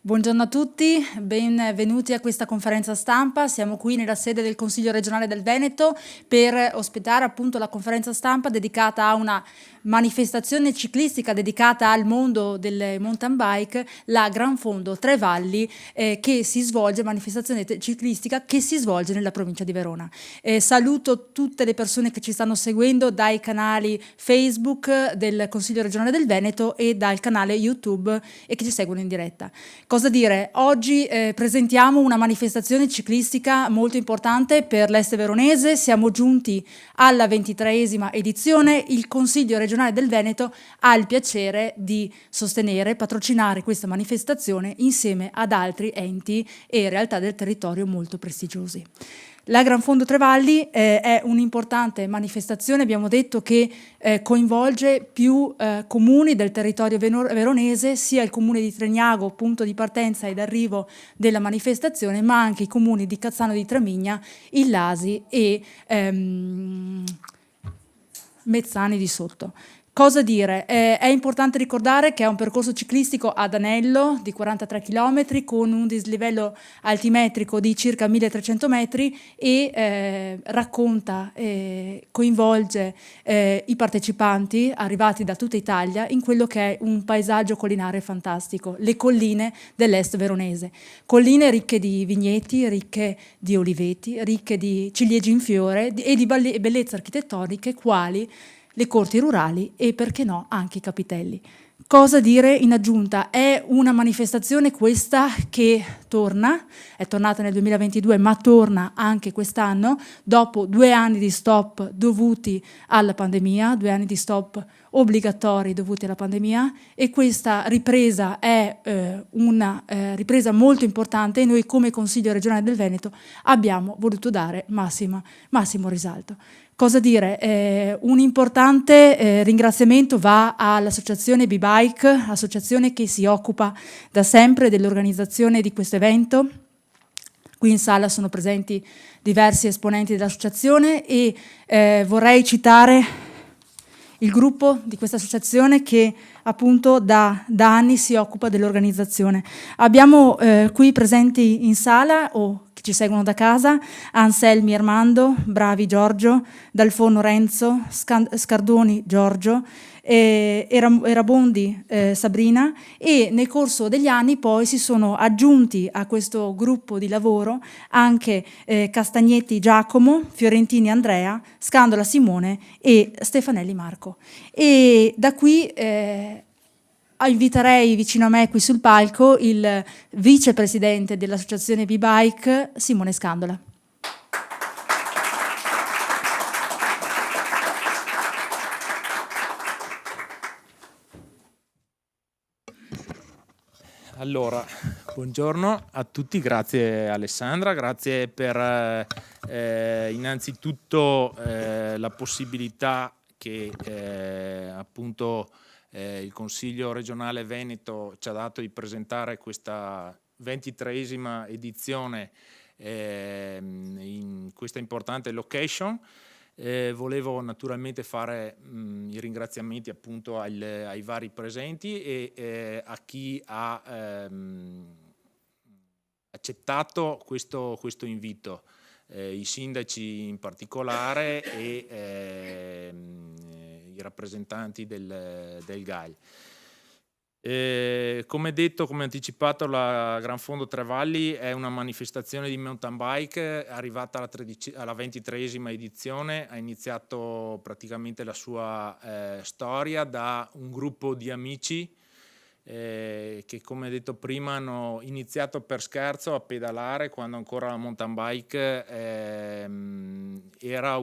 Buongiorno a tutti, benvenuti a questa conferenza stampa. Siamo qui nella sede del Consiglio regionale del Veneto per ospitare appunto la conferenza stampa dedicata a una manifestazione ciclistica dedicata al mondo del mountain bike, la Gran Fondo Tre Valli, che si svolge, manifestazione ciclistica che si svolge nella provincia di Verona. Saluto tutte le persone che ci stanno seguendo dai canali Facebook del Consiglio regionale del Veneto e dal canale YouTube e che ci seguono in diretta. Cosa dire? Oggi presentiamo una manifestazione ciclistica molto importante per l'Est veronese. Siamo giunti alla 23esima edizione. Il Consiglio regionale del Veneto ha il piacere di sostenere, patrocinare questa manifestazione insieme ad altri enti e realtà del territorio molto prestigiosi. La Gran Fondo Tre Valli è un'importante manifestazione, abbiamo detto che coinvolge più comuni del territorio veronese, sia il comune di Tregnago, punto di partenza ed arrivo della manifestazione, ma anche i comuni di Cazzano di Tramigna, Illasi e Mezzani di Sotto. Cosa dire? È importante ricordare che è un percorso ciclistico ad anello di 43 km con un dislivello altimetrico di circa 1300 metri e racconta, coinvolge i partecipanti arrivati da tutta Italia in quello che è un paesaggio collinare fantastico, le colline dell'est veronese. Colline ricche di vigneti, ricche di oliveti, ricche di ciliegi in fiore e di bellezze architettoniche quali le corti rurali e, perché no, anche i capitelli. Cosa dire in aggiunta? È una manifestazione questa che torna, è tornata nel 2022 ma torna anche quest'anno dopo 2 anni di stop dovuti alla pandemia, 2 anni di stop obbligatori dovuti alla pandemia, e questa ripresa è una ripresa molto importante e noi come Consiglio regionale del Veneto abbiamo voluto dare massimo risalto. Cosa dire? Un importante ringraziamento va all'associazione B-Bike, associazione che si occupa da sempre dell'organizzazione di questo evento. Qui in sala sono presenti diversi esponenti dell'associazione e vorrei citare il gruppo di questa associazione che appunto da anni si occupa dell'organizzazione. Abbiamo qui presenti in sala o che ci seguono da casa Anselmi Armando, Bravi Giorgio, Dalfono Renzo, Scardoni Giorgio, Erabondi Sabrina, e nel corso degli anni poi si sono aggiunti a questo gruppo di lavoro anche Castagnetti Giacomo, Fiorentini Andrea, Scandola Simone e Stefanelli Marco. E da qui inviterei vicino a me qui sul palco il vicepresidente dell'associazione B-Bike, Simone Scandola. Allora, buongiorno a tutti, grazie Alessandra, grazie per innanzitutto la possibilità che appunto il Consiglio regionale Veneto ci ha dato di presentare questa 23esima edizione in questa importante location. Volevo naturalmente fare i ringraziamenti appunto ai vari presenti e a chi ha accettato questo invito, i sindaci in particolare e i rappresentanti del GAIL. Come detto, come anticipato, la Gran Fondo Tre Valli è una manifestazione di mountain bike arrivata alla 23esima edizione. Ha iniziato praticamente la sua storia da un gruppo di amici che, come detto prima, hanno iniziato per scherzo a pedalare quando ancora la mountain bike non era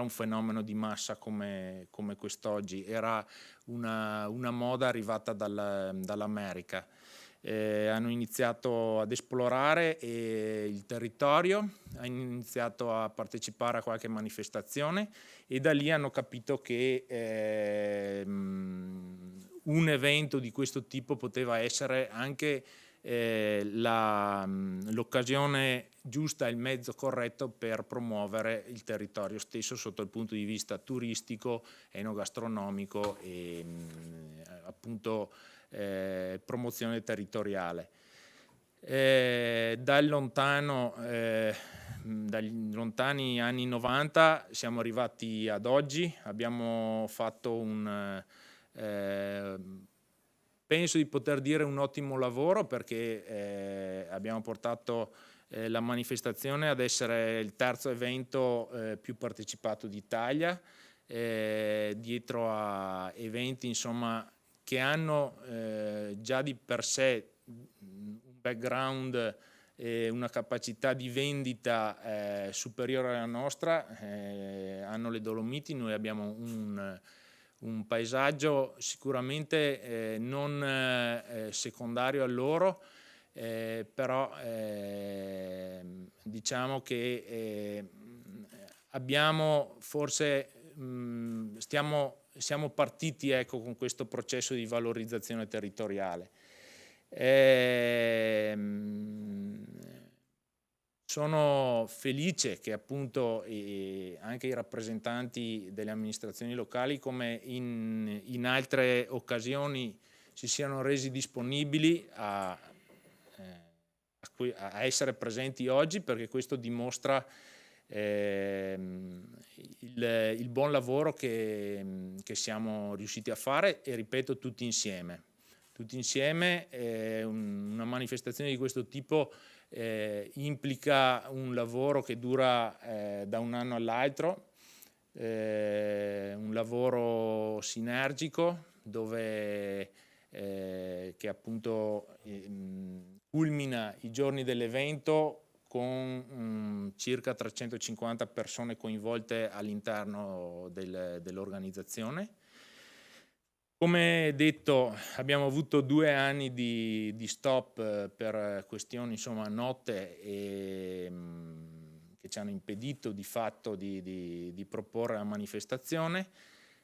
un fenomeno di massa come quest'oggi, era una moda arrivata dall'America. Hanno iniziato ad esplorare il territorio, hanno iniziato a partecipare a qualche manifestazione e da lì hanno capito che un evento di questo tipo poteva essere anche l'occasione giusta, il mezzo corretto per promuovere il territorio stesso sotto il punto di vista turistico, enogastronomico e appunto promozione territoriale. Dagli lontani anni 90 siamo arrivati ad oggi, abbiamo fatto penso di poter dire un ottimo lavoro, perché abbiamo portato la manifestazione ad essere il terzo evento più partecipato d'Italia, dietro a eventi insomma che hanno già di per sé un background e una capacità di vendita superiore alla nostra. Hanno le Dolomiti, noi abbiamo un paesaggio sicuramente non secondario a loro, però diciamo che abbiamo forse siamo partiti, ecco, con questo processo di valorizzazione territoriale. Sono felice che appunto anche i rappresentanti delle amministrazioni locali, come in altre occasioni, si siano resi disponibili a essere presenti oggi, perché questo dimostra il buon lavoro che siamo riusciti a fare, e ripeto, tutti insieme. Una manifestazione di questo tipo implica un lavoro che dura da un anno all'altro, un lavoro sinergico che appunto culmina i giorni dell'evento con circa 350 persone coinvolte all'interno dell'organizzazione. Come detto, abbiamo avuto 2 anni di stop per questioni insomma note, che ci hanno impedito di fatto di proporre la manifestazione.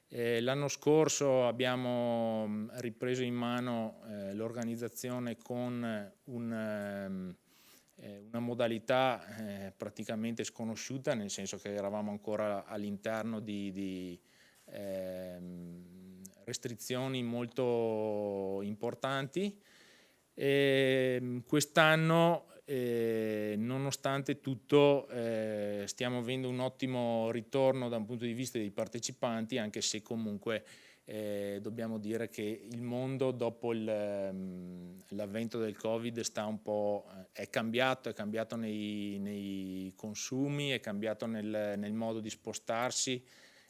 L'anno scorso abbiamo ripreso in mano l'organizzazione con una modalità praticamente sconosciuta, nel senso che eravamo ancora all'interno di restrizioni molto importanti. Quest'anno, nonostante tutto, stiamo avendo un ottimo ritorno da un punto di vista dei partecipanti, anche se comunque dobbiamo dire che il mondo dopo l'avvento del Covid è cambiato nei consumi, è cambiato nel modo di spostarsi,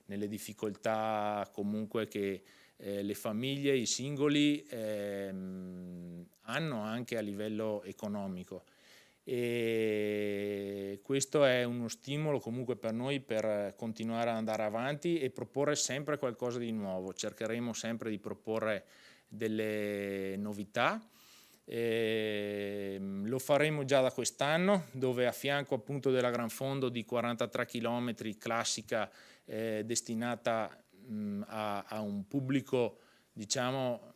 nelle difficoltà comunque che le famiglie, i singoli hanno anche a livello economico, e questo è uno stimolo comunque per noi per continuare ad andare avanti e proporre sempre qualcosa di nuovo. Cercheremo sempre di proporre delle novità. Lo faremo già da quest'anno, dove a fianco appunto della Gran Fondo di 43 km classica destinata a un pubblico diciamo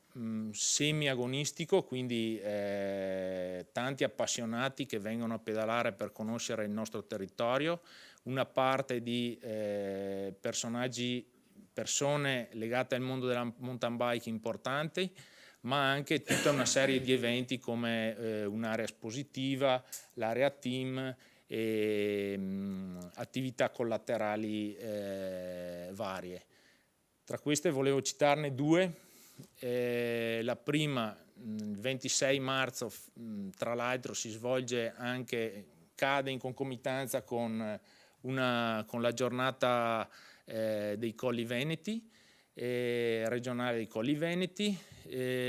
semi-agonistico, quindi tanti appassionati che vengono a pedalare per conoscere il nostro territorio, una parte di persone legate al mondo della mountain bike importanti, ma anche tutta una serie di eventi come un'area espositiva, l'area team e attività collaterali varie. Tra queste volevo citarne 2. La prima, il 26 marzo, tra l'altro cade in concomitanza con la giornata dei Colli Veneti, regionale dei Colli Veneti.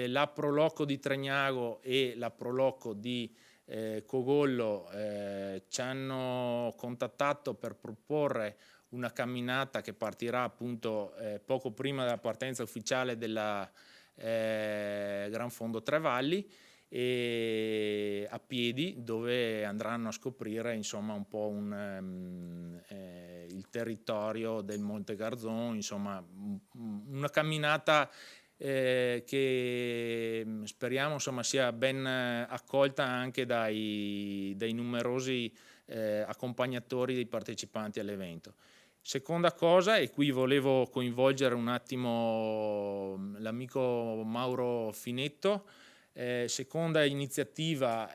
La Pro Loco di Tregnago e la Pro Loco di Cogollo ci hanno contattato per proporre una camminata che partirà appunto poco prima della partenza ufficiale della Gran Fondo Tre Valli, e a piedi, dove andranno a scoprire insomma un po' il territorio del Monte Garzon, insomma una camminata che speriamo insomma sia ben accolta anche dai numerosi accompagnatori dei partecipanti all'evento. Seconda cosa, e qui volevo coinvolgere un attimo l'amico Mauro Finetto, seconda iniziativa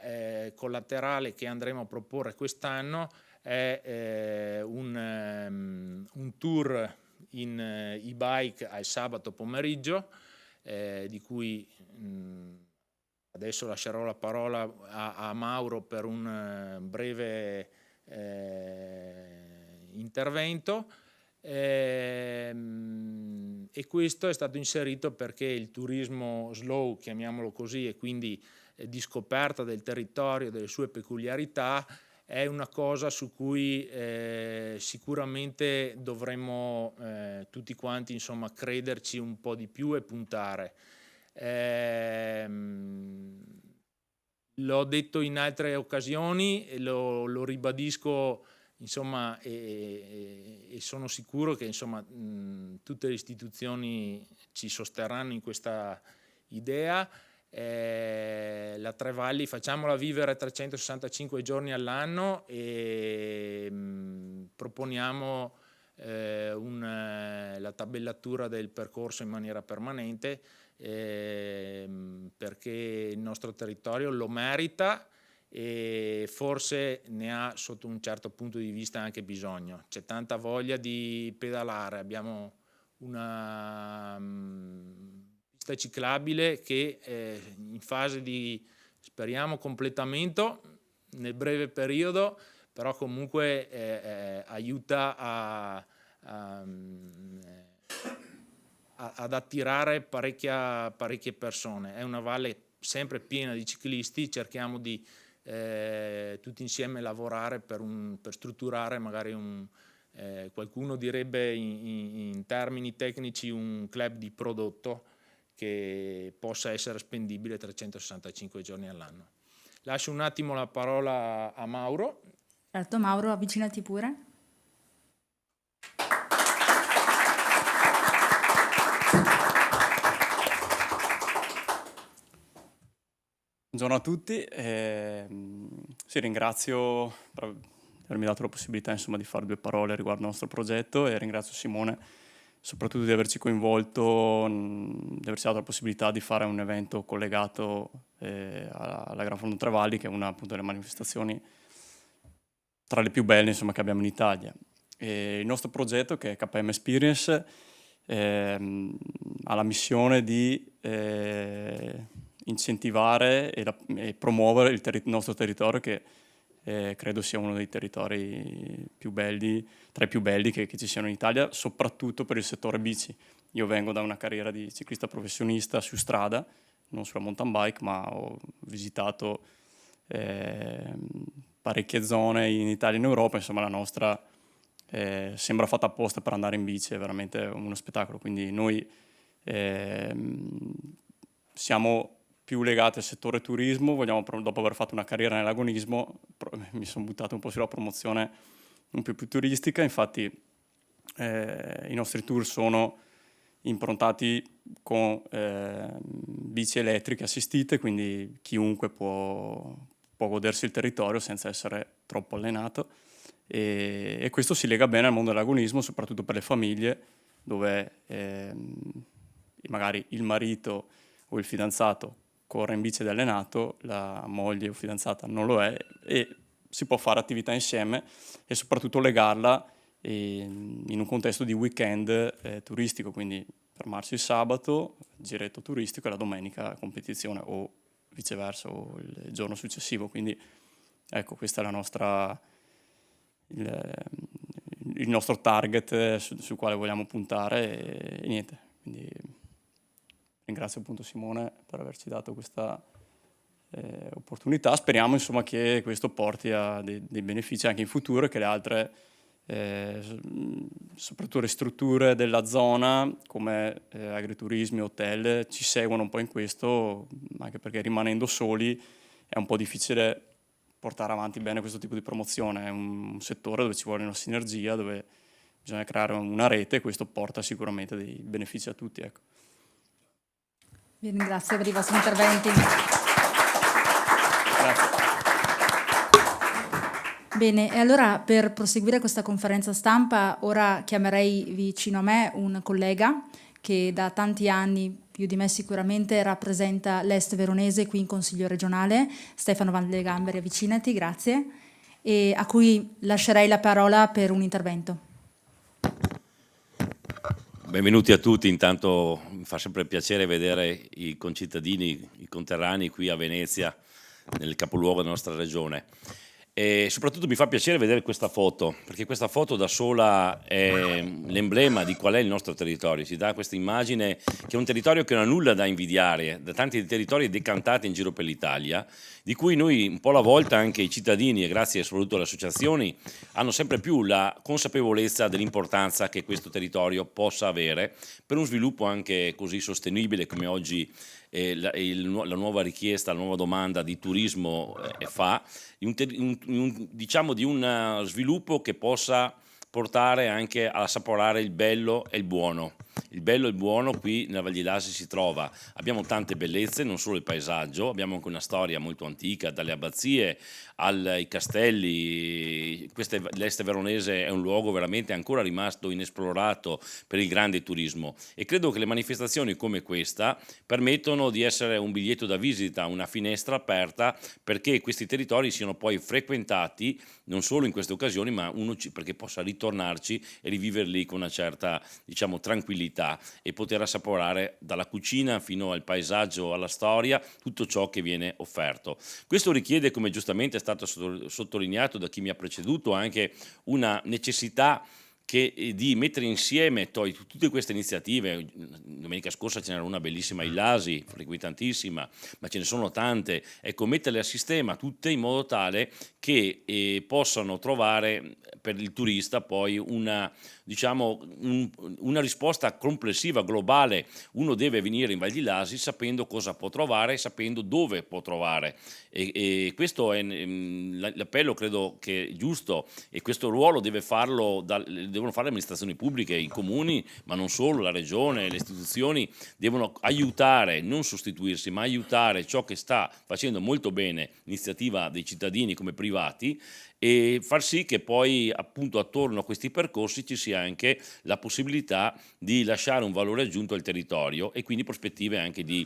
collaterale che andremo a proporre quest'anno è un tour in e-bike al sabato pomeriggio, di cui adesso lascerò la parola a Mauro per un breve intervento. E questo è stato inserito perché il turismo slow, chiamiamolo così, e quindi di scoperta del territorio, delle sue peculiarità, è una cosa su cui sicuramente dovremmo tutti quanti, insomma, crederci un po' di più e puntare. L'ho detto in altre occasioni e lo ribadisco, insomma, e sono sicuro che, insomma, tutte le istituzioni ci sosterranno in questa idea. La Tre Valli facciamola vivere 365 giorni all'anno e proponiamo la tabellatura del percorso in maniera permanente, perché il nostro territorio lo merita e forse ne ha, sotto un certo punto di vista, anche bisogno. C'è tanta voglia di pedalare, abbiamo una pista ciclabile che in fase di, speriamo, completamento nel breve periodo, però comunque aiuta ad attirare parecchie persone. È una valle sempre piena di ciclisti, cerchiamo di tutti insieme lavorare per strutturare magari qualcuno direbbe in termini tecnici un club di prodotto che possa essere spendibile 365 giorni all'anno. Lascio un attimo la parola a Mauro. Certo, Mauro, avvicinati pure. Buongiorno a tutti, sì, ringrazio per avermi dato la possibilità, insomma, di fare due parole riguardo al nostro progetto e ringrazio Simone soprattutto di averci coinvolto, di averci dato la possibilità di fare un evento collegato alla Gran Fondo Tre Valli, che è una, appunto, delle manifestazioni tra le più belle, insomma, che abbiamo in Italia. E il nostro progetto, che è KM Experience, ha la missione di incentivare e promuovere il nostro territorio, che credo sia uno dei territori più belli, tra i più belli che ci siano in Italia, soprattutto per il settore bici. Io vengo da una carriera di ciclista professionista su strada, non sulla mountain bike, ma ho visitato parecchie zone in Italia e in Europa. Insomma, la nostra sembra fatta apposta per andare in bici, è veramente uno spettacolo. Quindi noi siamo più legati al settore turismo, dopo aver fatto una carriera nell'agonismo, mi sono buttato un po' sulla promozione un po' più turistica. Infatti i nostri tour sono improntati con bici elettriche assistite, quindi chiunque può godersi il territorio senza essere troppo allenato, e questo si lega bene al mondo dell'agonismo, soprattutto per le famiglie dove magari il marito o il fidanzato corre in bici ed è allenato, la moglie o fidanzata non lo è, e si può fare attività insieme e soprattutto legarla in un contesto di weekend turistico, quindi fermarsi il sabato, giretto turistico, e la domenica competizione, o viceversa, o il giorno successivo. Quindi ecco, questa è la nostra, il nostro target sul quale vogliamo puntare, e niente. Quindi ringrazio appunto Simone per averci dato questa opportunità. Speriamo, insomma, che questo porti a dei benefici anche in futuro, e che le altre soprattutto le strutture della zona come agriturismi, hotel ci seguono un po' in questo, anche perché rimanendo soli è un po' difficile portare avanti bene questo tipo di promozione. È un settore dove ci vuole una sinergia, dove bisogna creare una rete, e questo porta sicuramente dei benefici a tutti, ecco. Vi ringrazio per i vostri interventi. Grazie. Bene, e allora per proseguire questa conferenza stampa, ora chiamerei vicino a me un collega che da tanti anni, più di me sicuramente, rappresenta l'Est veronese qui in Consiglio regionale, Stefano Valle Gamberi, avvicinati, grazie, e a cui lascerei la parola per un intervento. Benvenuti a tutti, intanto mi fa sempre piacere vedere i concittadini, i conterranei qui a Venezia, nel capoluogo della nostra regione. E soprattutto mi fa piacere vedere questa foto, perché questa foto da sola è l'emblema di qual è il nostro territorio, ci dà questa immagine che è un territorio che non ha nulla da invidiare, da tanti territori decantati in giro per l'Italia, di cui noi un po' alla volta anche i cittadini, e grazie soprattutto alle associazioni, hanno sempre più la consapevolezza dell'importanza che questo territorio possa avere per un sviluppo anche così sostenibile come oggi la nuova richiesta, la nuova domanda di turismo fa, diciamo di un sviluppo che possa portare anche a assaporare il bello e il buono. Il bello e il buono qui nella Val di Lasi si trova. Abbiamo tante bellezze, non solo il paesaggio, abbiamo anche una storia molto antica, dalle abbazie ai castelli. L'Est veronese è un luogo veramente ancora rimasto inesplorato per il grande turismo, e credo che le manifestazioni come questa permettono di essere un biglietto da visita, una finestra aperta perché questi territori siano poi frequentati non solo in queste occasioni, ma perché possa ritornarci e riviverli con una certa, diciamo, tranquillità e poter assaporare dalla cucina fino al paesaggio, alla storia, tutto ciò che viene offerto. Questo richiede, come giustamente è stato sottolineato da chi mi ha preceduto, anche una necessità di mettere insieme tutte queste iniziative. Domenica scorsa ce n'era una bellissima a Illasi, frequentantissima, ma ce ne sono tante. Ecco, metterle a sistema tutte in modo tale che possano trovare per il turista poi una risposta complessiva, globale. Uno deve venire in Val di Lasi sapendo cosa può trovare, sapendo dove può trovare, e questo è l'appello, credo che è giusto, e questo ruolo devono fare le amministrazioni pubbliche, i comuni, ma non solo, la regione, le istituzioni devono aiutare, non sostituirsi, ma aiutare ciò che sta facendo molto bene l'iniziativa dei cittadini come privati, e far sì che poi appunto attorno a questi percorsi ci sia anche la possibilità di lasciare un valore aggiunto al territorio e quindi prospettive anche di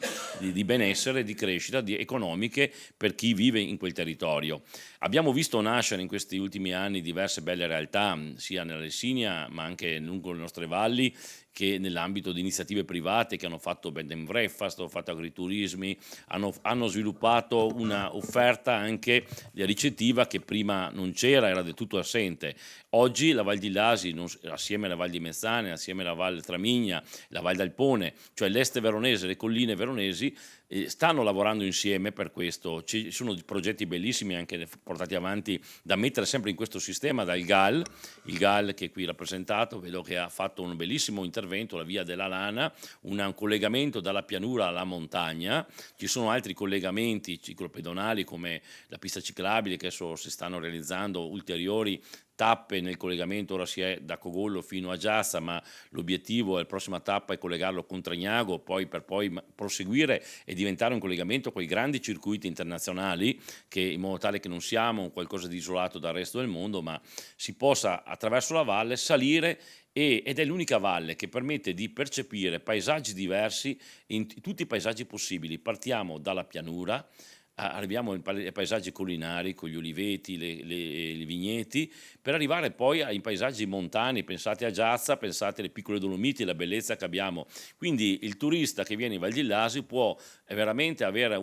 benessere, di crescita, economiche per chi vive in quel territorio. Abbiamo visto nascere in questi ultimi anni diverse belle realtà, sia nella Lessinia ma anche lungo le nostre valli, che nell'ambito di iniziative private che hanno fatto bed and breakfast, hanno fatto agriturismi, hanno sviluppato una offerta anche ricettiva che prima non c'era, era del tutto assente. Oggi la Val di Lasi, assieme alla Val di Mezzane, assieme alla Val Tramigna, la Val d'Alpone, cioè l'Est veronese, le colline veronesi, stanno lavorando insieme per questo. Ci sono progetti bellissimi anche portati avanti da mettere sempre in questo sistema, dal GAL, il GAL che è qui rappresentato, vedo che ha fatto un bellissimo intervento, la via della Lana, un collegamento dalla pianura alla montagna. Ci sono altri collegamenti ciclopedonali come la pista ciclabile, che adesso si stanno realizzando ulteriori tappe nel collegamento, ora si è da Cogollo fino a Giassa, ma l'obiettivo è la prossima tappa è collegarlo con Tragnago, per poi proseguire e diventare un collegamento con i grandi circuiti internazionali, che in modo tale che non siamo qualcosa di isolato dal resto del mondo, ma si possa attraverso la valle salire, ed è l'unica valle che permette di percepire paesaggi diversi in tutti i paesaggi possibili. Partiamo dalla pianura, arriviamo ai paesaggi collinari con gli oliveti, i vigneti, per arrivare poi ai paesaggi montani. Pensate a Giazza, pensate alle piccole Dolomiti, la bellezza che abbiamo. Quindi il turista che viene in Val di Lasi può veramente avere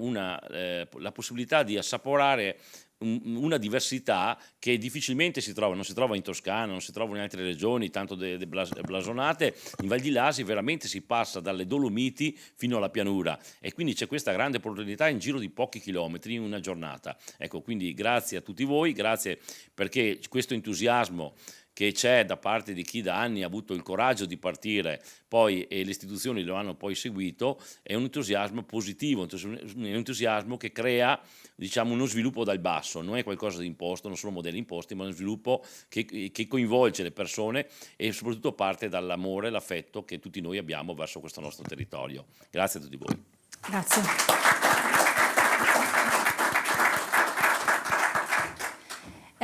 la possibilità di assaporare una diversità che difficilmente non si trova in Toscana, non si trova in altre regioni tanto blasonate. In Val di Lasi veramente si passa dalle Dolomiti fino alla pianura, e quindi c'è questa grande opportunità in giro di pochi chilometri in una giornata. Ecco, quindi grazie a tutti voi, grazie perché questo entusiasmo che c'è da parte di chi da anni ha avuto il coraggio di partire poi, e le istituzioni lo hanno poi seguito, è un entusiasmo positivo, un entusiasmo che crea, diciamo, uno sviluppo dal basso, non è qualcosa di imposto, non sono modelli imposti, ma uno sviluppo che coinvolge le persone e soprattutto parte dall'amore, l'affetto che tutti noi abbiamo verso questo nostro territorio. Grazie a tutti voi. Grazie.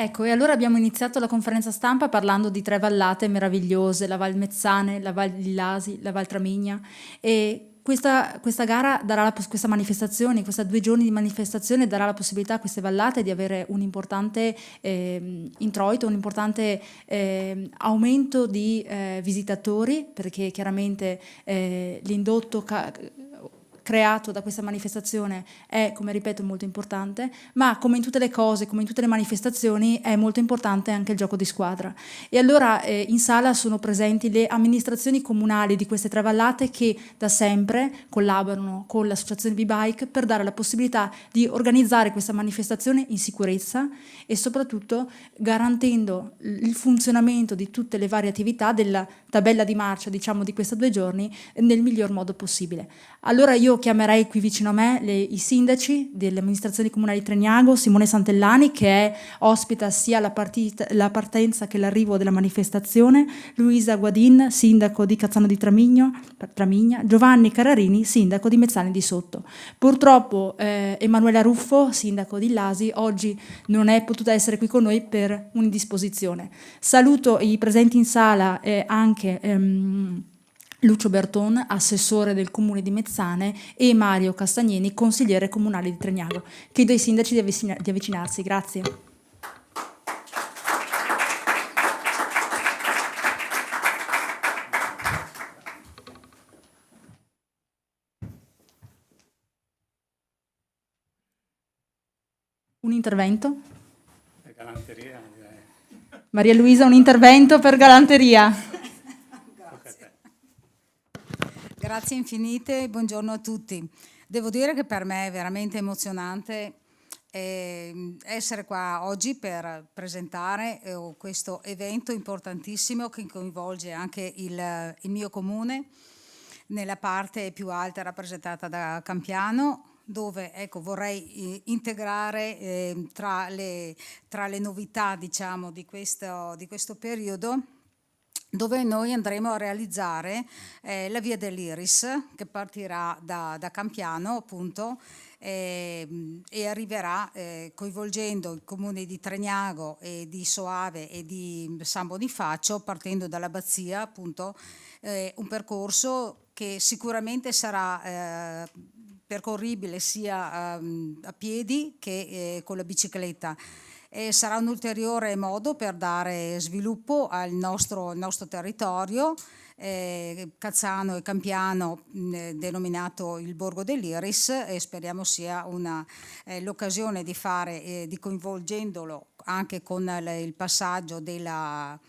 Ecco, e allora abbiamo iniziato la conferenza stampa parlando di 3 vallate meravigliose, la Val Mezzane, la Val di Lasi, la Val Tramigna, e questa gara darà questa manifestazione, questi 2 giorni di manifestazione darà la possibilità a queste vallate di avere un importante introito, un importante aumento di visitatori, perché chiaramente l'indotto creato da questa manifestazione è, come ripeto, molto importante, ma come in tutte le cose, come in tutte le manifestazioni, è molto importante anche il gioco di squadra. E allora in sala sono presenti le amministrazioni comunali di queste 3 vallate che da sempre collaborano con l'associazione B-Bike per dare la possibilità di organizzare questa manifestazione in sicurezza e soprattutto garantendo il funzionamento di tutte le varie attività della tabella di marcia, diciamo, di questi 2 giorni nel miglior modo possibile. Allora io chiamerei qui vicino a me i sindaci delle amministrazioni comunali di Treniago, Simone Santellani, che ospita sia la partenza che l'arrivo della manifestazione, Luisa Guadin, sindaco di Cazzano di Tramigna, Giovanni Cararini, sindaco di Mezzane di Sotto. Purtroppo Emanuela Ruffo, sindaco di Lasi, oggi non è potuta essere qui con noi per un'indisposizione. Saluto i presenti in sala anche Lucio Berton, assessore del comune di Mezzane, e Mario Castagnini, consigliere comunale di Treniago. Chiedo ai sindaci di avvicinarsi. Grazie. Un intervento? Per galanteria, direi. Maria Luisa, un intervento per galanteria. Grazie infinite, buongiorno a tutti. Devo dire che per me è veramente emozionante essere qua oggi per presentare questo evento importantissimo che coinvolge anche il mio comune, nella parte più alta rappresentata da Campiano, dove vorrei integrare tra le novità, diciamo, di questo periodo, dove noi andremo a realizzare la via dell'Iris, che partirà da Campiano, appunto, e arriverà coinvolgendo i comuni di Treniago e di Soave e di San Bonifacio, partendo dall'abbazia, appunto, un percorso che sicuramente sarà percorribile sia a piedi che con la bicicletta. Sarà un ulteriore modo per dare sviluppo al nostro territorio, Cazzano e Campiano, denominato il Borgo dell'Iris, e speriamo sia l'occasione di coinvolgendolo anche con il passaggio del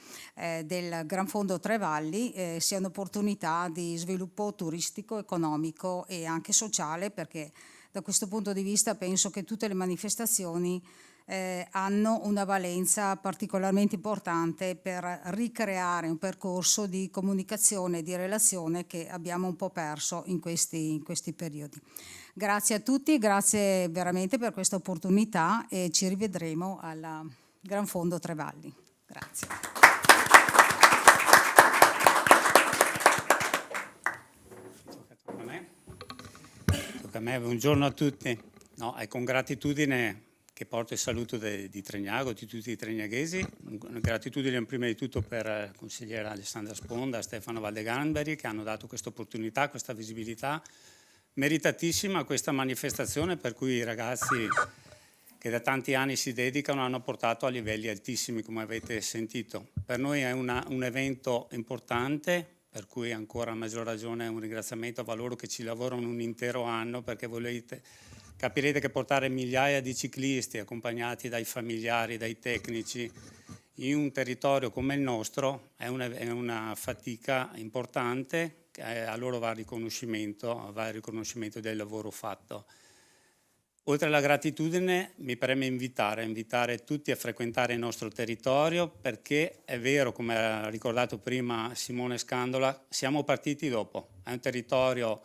Gran Fondo Tre Valli, sia un'opportunità di sviluppo turistico, economico e anche sociale, perché da questo punto di vista penso che tutte le manifestazioni hanno una valenza particolarmente importante per ricreare un percorso di comunicazione e di relazione che abbiamo un po' perso in questi periodi. Grazie a tutti, grazie veramente per questa opportunità e ci rivedremo al Gran Fondo Tre Valli. Grazie. Tocca a me, buongiorno a tutti. No, è con gratitudine che porto il saluto di Treniago, di tutti i treniaghesi. Una gratitudine prima di tutto per il consigliere Alessandra Sponda e Stefano Valdeganberi, che hanno dato questa opportunità, questa visibilità meritatissima a questa manifestazione, per cui i ragazzi che da tanti anni si dedicano hanno portato a livelli altissimi, come avete sentito. Per noi è un evento importante, per cui ancora a maggior ragione un ringraziamento a loro che ci lavorano un intero anno, perché capirete che portare migliaia di ciclisti accompagnati dai familiari, dai tecnici, in un territorio come il nostro è una fatica importante, a loro va il riconoscimento del lavoro fatto. Oltre alla gratitudine mi preme invitare tutti a frequentare il nostro territorio, perché è vero, come ha ricordato prima Simone Scandola, siamo partiti dopo. È un territorio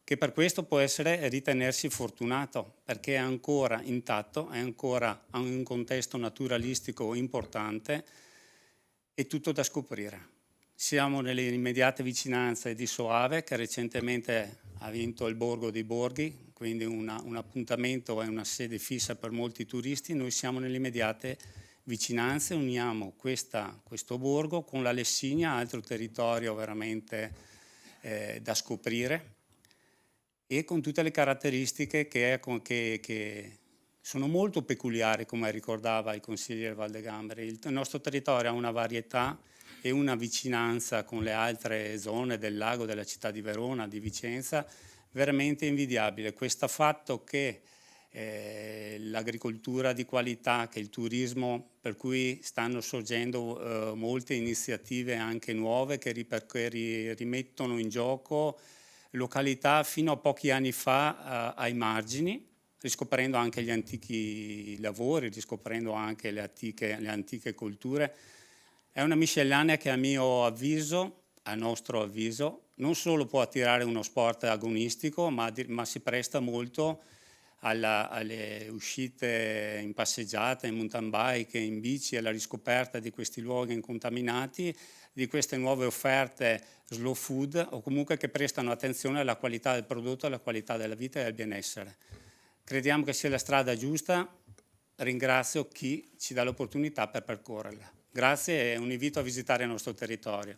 che per questo può ritenersi fortunato, perché è ancora intatto, è ancora un contesto naturalistico importante e tutto da scoprire. Siamo nelle immediate vicinanze di Soave, che recentemente ha vinto il Borgo dei Borghi, quindi un appuntamento e una sede fissa per molti turisti. Noi siamo nelle immediate vicinanze, uniamo questo borgo con la Lessinia, altro territorio veramente da scoprire, e con tutte le caratteristiche che sono molto peculiari, come ricordava il consigliere Valdegamberi. Il nostro territorio ha una varietà e una vicinanza con le altre zone del lago, della città di Verona, di Vicenza, veramente invidiabile. Questo fatto che l'agricoltura di qualità, che il turismo, per cui stanno sorgendo molte iniziative anche nuove che rimettono in gioco località fino a pochi anni fa ai margini, riscoprendo anche gli antichi lavori, riscoprendo anche le antiche culture. È una miscellanea che a nostro avviso, non solo può attirare uno sport agonistico, ma si presta molto alle uscite in passeggiata, in mountain bike, in bici, alla riscoperta di questi luoghi incontaminati, di queste nuove offerte slow food, o comunque che prestano attenzione alla qualità del prodotto, alla qualità della vita e al benessere. Crediamo che sia la strada giusta. Ringrazio chi ci dà l'opportunità per percorrerla. Grazie e un invito a visitare il nostro territorio.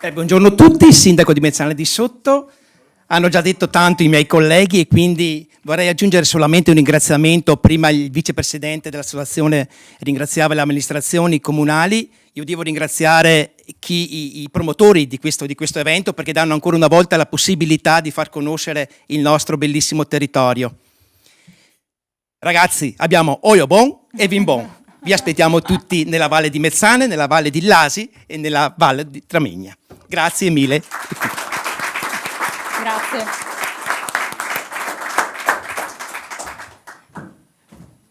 Buongiorno a tutti, sindaco di Mezzana di Sotto. Hanno già detto tanto i miei colleghi e quindi vorrei aggiungere solamente un ringraziamento. Prima il vicepresidente dell'associazione ringraziava le amministrazioni comunali. Io devo ringraziare i promotori di questo evento, perché danno ancora una volta la possibilità di far conoscere il nostro bellissimo territorio. Ragazzi, abbiamo Oio Bon e Vin Bon. Vi aspettiamo tutti nella Valle di Mezzane, nella Valle di Lasi e nella Valle di Tramegna. Grazie mille. Grazie.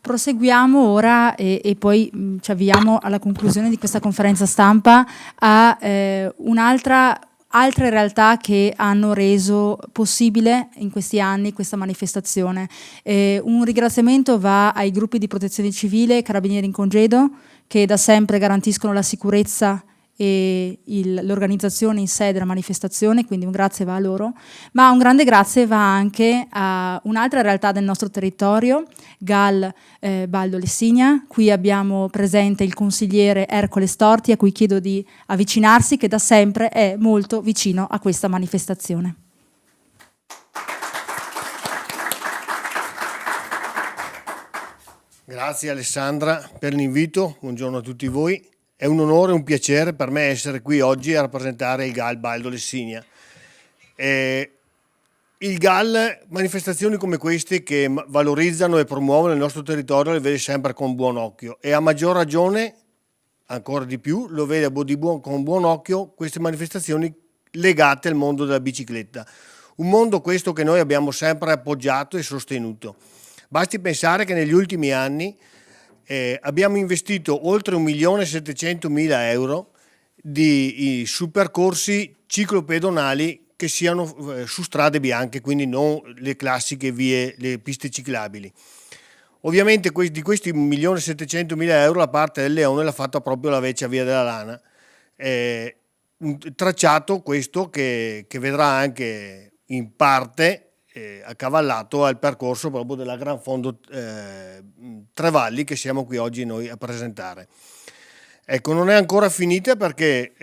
Proseguiamo ora e poi ci avviamo alla conclusione di questa conferenza stampa a altre realtà che hanno reso possibile in questi anni questa manifestazione. Un ringraziamento va ai gruppi di protezione civile, Carabinieri in Congedo, che da sempre garantiscono la sicurezza e l'organizzazione in sé della manifestazione, quindi un grazie va a loro, ma un grande grazie va anche a un'altra realtà del nostro territorio, GAL Baldo Lessinia. Qui abbiamo presente il consigliere Ercole Storti, a cui chiedo di avvicinarsi, che da sempre è molto vicino a questa manifestazione. Grazie Alessandra per l'invito, buongiorno a tutti voi. È un onore e un piacere per me essere qui oggi a rappresentare il GAL Baldo Lessinia. Il GAL, manifestazioni come queste che valorizzano e promuovono il nostro territorio, le vede sempre con buon occhio, e a maggior ragione, ancora di più, lo vede con buon occhio queste manifestazioni legate al mondo della bicicletta. Un mondo questo che noi abbiamo sempre appoggiato e sostenuto. Basti pensare che negli ultimi anni abbiamo investito oltre 1.700.000 euro su percorsi ciclopedonali che siano su strade bianche, quindi non le classiche vie, le piste ciclabili. Ovviamente di questi 1.700.000 euro la parte del Leone l'ha fatta proprio la vecchia via della Lana, un tracciato questo che vedrà anche in parte accavallato al percorso proprio della Gran Fondo Trevalli che siamo qui oggi noi a presentare. Ecco, non è ancora finita perché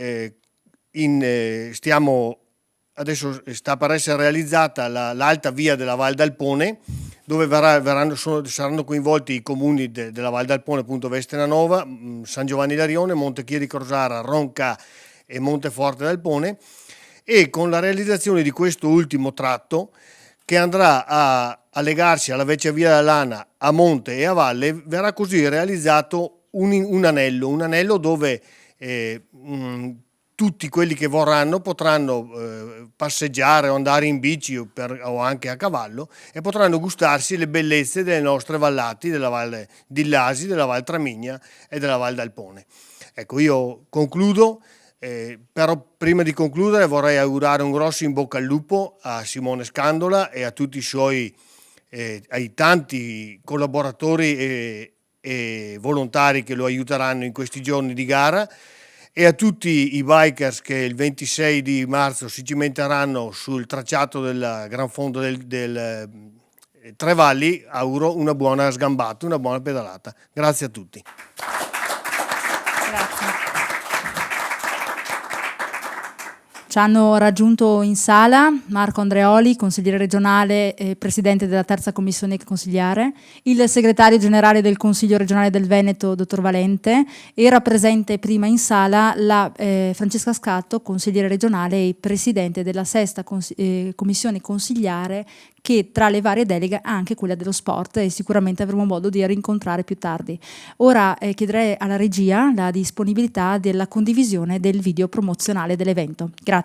adesso sta per essere realizzata l'alta via della Val d'Alpone, dove saranno coinvolti i comuni della Val d'Alpone, appunto Vestenanova, San Giovanni d'Arione, Montechieri Crosara, Ronca e Monteforte d'Alpone, e con la realizzazione di questo ultimo tratto, che andrà a legarsi alla vecchia via della Lana a monte e a valle, verrà così realizzato un anello dove tutti quelli che vorranno potranno passeggiare o andare in bici o anche a cavallo, e potranno gustarsi le bellezze delle nostre vallate, della Valle di Lasi, della Val Tramigna e della Val d'Alpone. Ecco, io concludo. Però prima di concludere vorrei augurare un grosso in bocca al lupo a Simone Scandola e a tutti i suoi, ai tanti collaboratori e volontari che lo aiuteranno in questi giorni di gara, e a tutti i bikers che il 26 di marzo si cimenteranno sul tracciato del Gran Fondo Trevalli auguro una buona sgambata, una buona pedalata. Grazie a tutti. Grazie. Ci hanno raggiunto in sala Marco Andreoli, consigliere regionale e presidente della terza commissione consigliare, il segretario generale del Consiglio regionale del Veneto, dottor Valente, era presente prima in sala la Francesca Scatto, consigliere regionale e presidente della sesta commissione consigliare, che tra le varie deleghe ha anche quella dello sport, e sicuramente avremo modo di rincontrare più tardi. Ora chiederei alla regia la disponibilità della condivisione del video promozionale dell'evento. Grazie.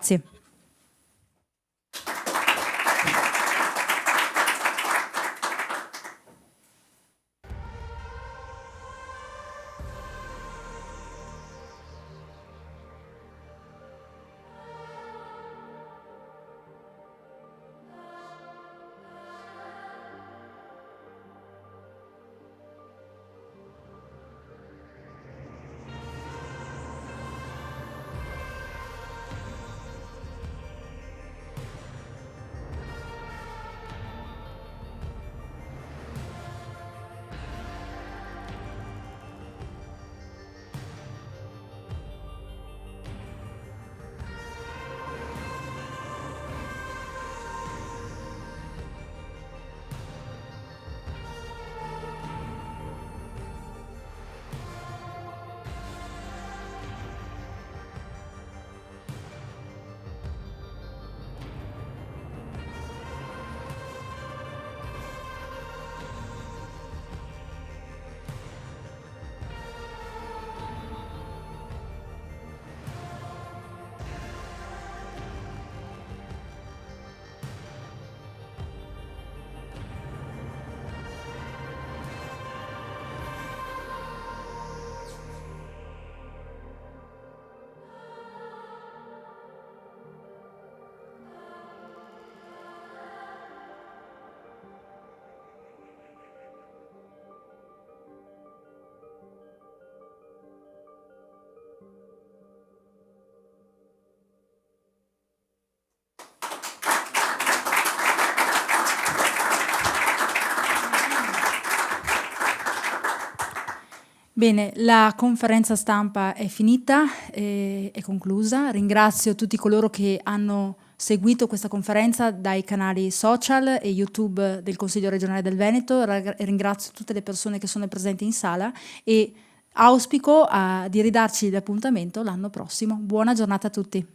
Bene, la conferenza stampa è finita, è conclusa. Ringrazio tutti coloro che hanno seguito questa conferenza dai canali social e YouTube del Consiglio regionale del Veneto. Ringrazio tutte le persone che sono presenti in sala e auspico di ridarci l'appuntamento l'anno prossimo. Buona giornata a tutti.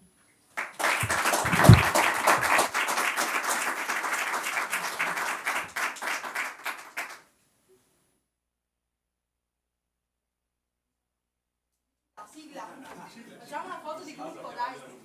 Facciamo una foto di gruppo, dai.